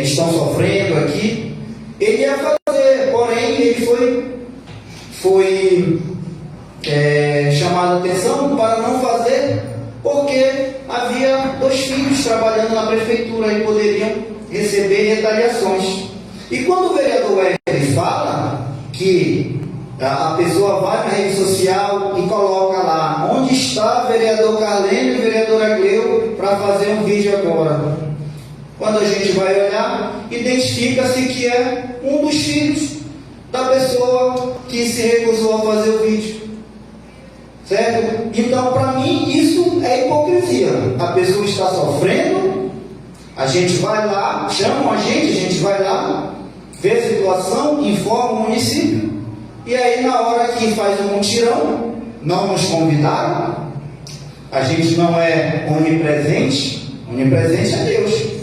estão sofrendo aqui. Ele ia fazer, porém ele foi chamado a atenção para não fazer, porque havia 2 filhos trabalhando na prefeitura e poderiam receber retaliações. E quando o vereador Wesley fala que a pessoa vai na rede social e coloca lá onde está o vereador Carlênio e a vereadora Cleo para fazer um vídeo agora. Quando a gente vai olhar, identifica-se que é um dos filhos da pessoa que se recusou a fazer o vídeo. Certo? Então, para mim, isso é hipocrisia. A pessoa está sofrendo, a gente vai lá, chamam a gente vai lá, vê a situação, informa o município, e aí na hora que faz um mutirão, não nos convidaram, a gente não é onipresente é Deus.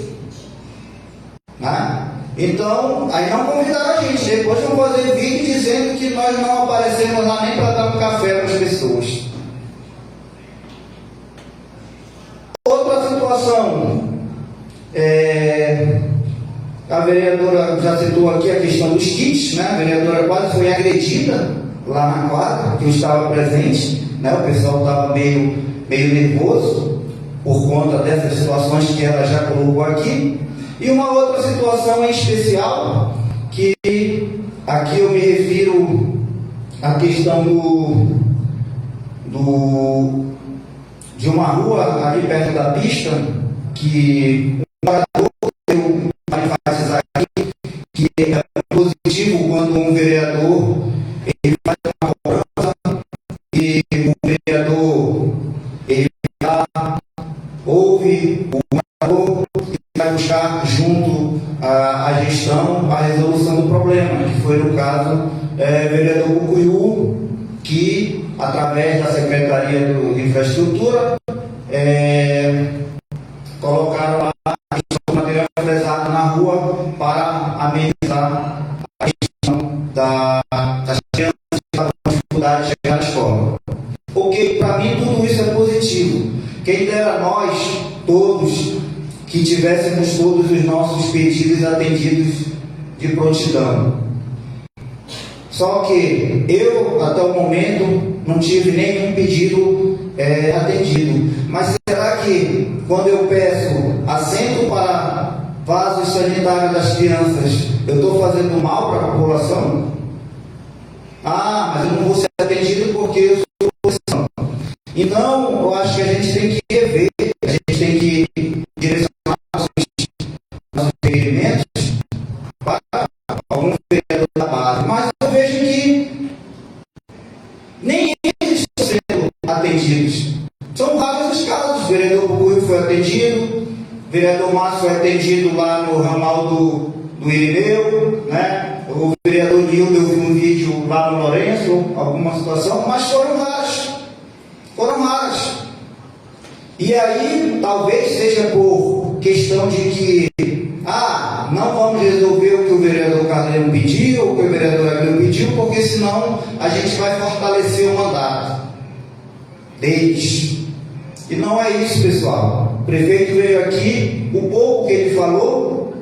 Né? Então, aí não convidaram a gente, depois vão fazer vídeo dizendo que nós não aparecemos lá nem para dar um café para as pessoas. Outra situação, a vereadora já citou aqui a questão dos kits, né? A vereadora quase foi agredida lá na quadra, que eu estava presente, né? O pessoal estava meio nervoso por conta dessas situações que ela já colocou aqui. E uma outra situação em especial, que aqui eu me refiro à questão de uma rua ali perto da pista, que um morador deu para enfatizar aqui, que é positivo quando um vereador ele faz uma cobrança e o vereador ele ouve o morador e vai buscar junto à gestão a resolução do problema, que foi no caso vereador Bucuiú, que através da Secretaria de Infraestrutura, colocaram lá o material pesado na rua para amenizar a questão das crianças que estavam com dificuldade de chegar à escola. Porque, para mim, tudo isso é positivo. Quem dera nós, todos, que tivéssemos todos os nossos pedidos atendidos de prontidão. Só que eu, até o momento, não tive nenhum pedido atendido. Mas será que, quando eu peço assento para vasos sanitários das crianças, eu estou fazendo mal para a população? Ah, mas eu não vou ser atendido porque eu sou oposição. Então, eu acho que a gente tem que rever, a gente tem que direcionar nossos requerimentos para algum vereador da base. Mas eu vejo que nem eles estão sendo atendidos. São raros os casos. O vereador Bubuio foi atendido, o vereador Márcio foi atendido lá no ramal do Irineu, né? O vereador Nildo, eu vi um vídeo lá no Lourenço, alguma situação, mas foram raros. Foram raros. E aí, talvez seja por questão de que não vamos resolver o que o vereador Carneiro pediu, ou o que o vereador Aguilera pediu, porque senão a gente vai fortalecer o mandato deles. E não é isso, pessoal. O prefeito veio aqui, o pouco que ele falou,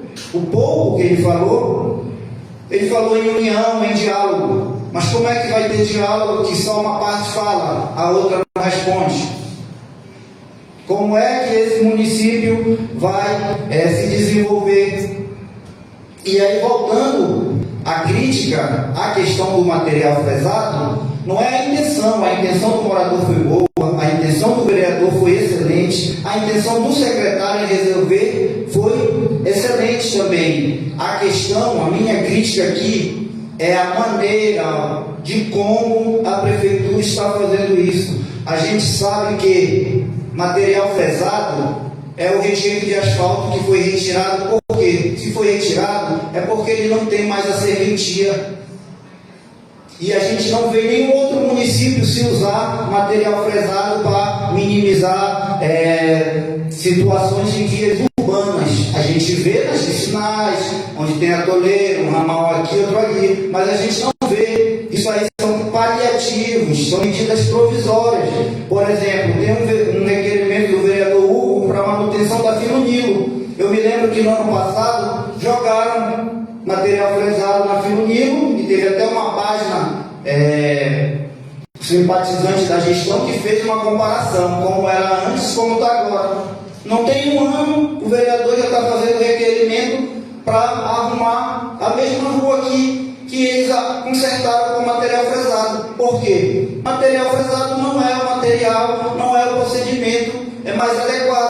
ele falou em união, em diálogo. Mas como é que vai ter diálogo que só uma parte fala, a outra não responde? Como é que esse município vai se desenvolver? E aí, voltando à crítica, à questão do material pesado, não é a intenção do morador foi boa, a intenção do vereador foi excelente, a intenção do secretário em resolver foi excelente também. A questão, a minha crítica aqui, é a maneira de como a prefeitura está fazendo isso. A gente sabe que material pesado é o rejeito de asfalto que foi retirado. Por quê? Se foi retirado, é porque ele não tem mais a serventia. E a gente não vê nenhum outro município se usar material pesado para minimizar situações de vias urbanas. A gente vê nas vicinais, onde tem atoleiro, um ramal aqui, outro ali, mas a gente não vê. Isso aí são paliativos, são medidas provisórias. Por exemplo, tem um requerimento do vereador Hugo para manutenção da Filo Nilo. Eu me lembro que no ano passado jogaram material pesado na Filo Nilo e teve até uma página simpatizante da gestão que fez uma comparação, como era antes e como está agora. Não tem um ano, o vereador já está fazendo requerimento para arrumar a mesma rua aqui que eles consertaram com material pesado. Por quê? Material pesado não é o material, não é o procedimento, é mais adequado.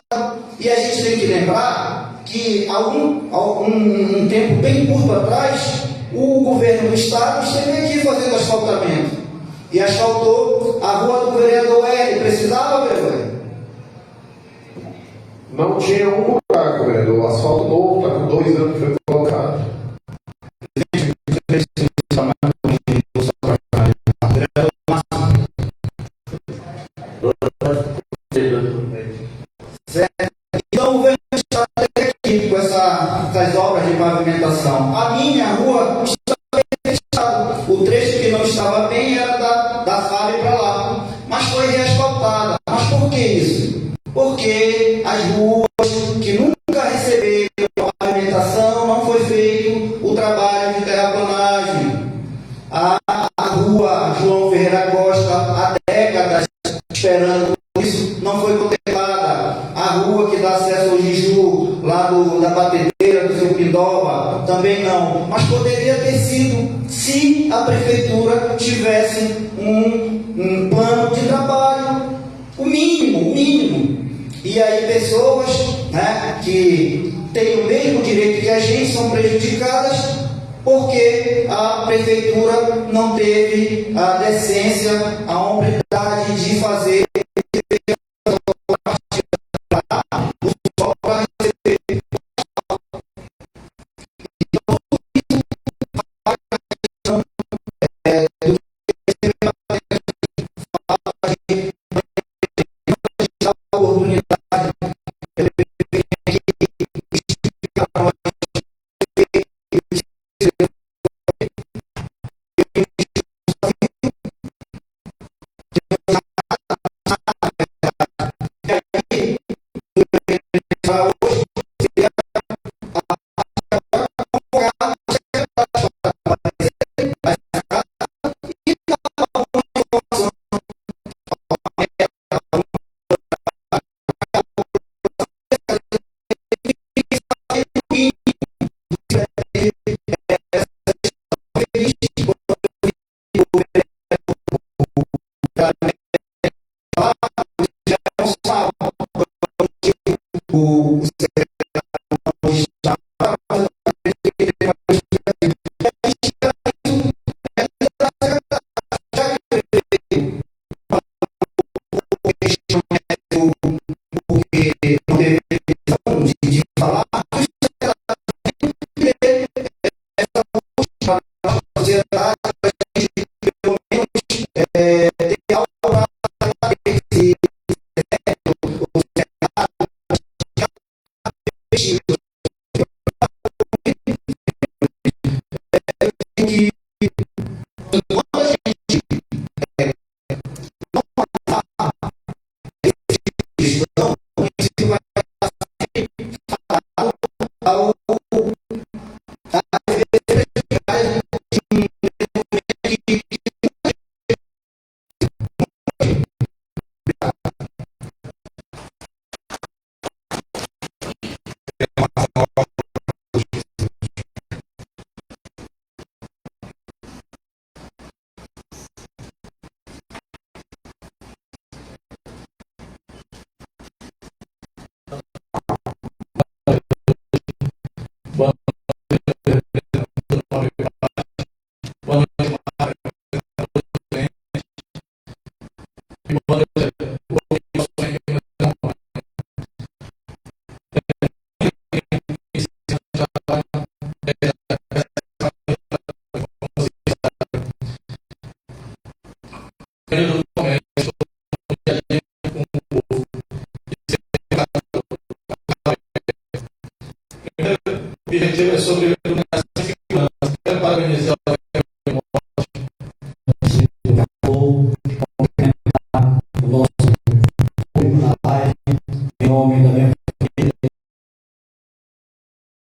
E a gente tem que lembrar que há um tempo bem curto atrás, o governo do estado esteve aqui fazendo asfaltamento. E asfaltou a rua do vereador L. Precisava, vereador? Não tinha um buraco, vereador. O asfalto novo está com 2 anos que foi colocado. Certo? Então o governo está aqui com essas obras de pavimentação. A minha rua estava bem fechada. O trecho que não estava bem era da FAB para lá. Mas foi reasfaltada. Mas por que isso? Porque as ruas que nunca receberam pavimentação, não foi feito o trabalho de terraplanagem. A rua João Ferreira Costa, há décadas esperando isso, não foi contemplada. A rua que dá acesso ao Jiju, lá da batedeira do seu Pindoba, também não. Mas poderia ter sido se a prefeitura tivesse um plano de trabalho, o mínimo. E aí pessoas, né, que têm o mesmo direito que a gente são prejudicadas porque a prefeitura não teve a decência, a hombridade de fazer iniciativa é sobre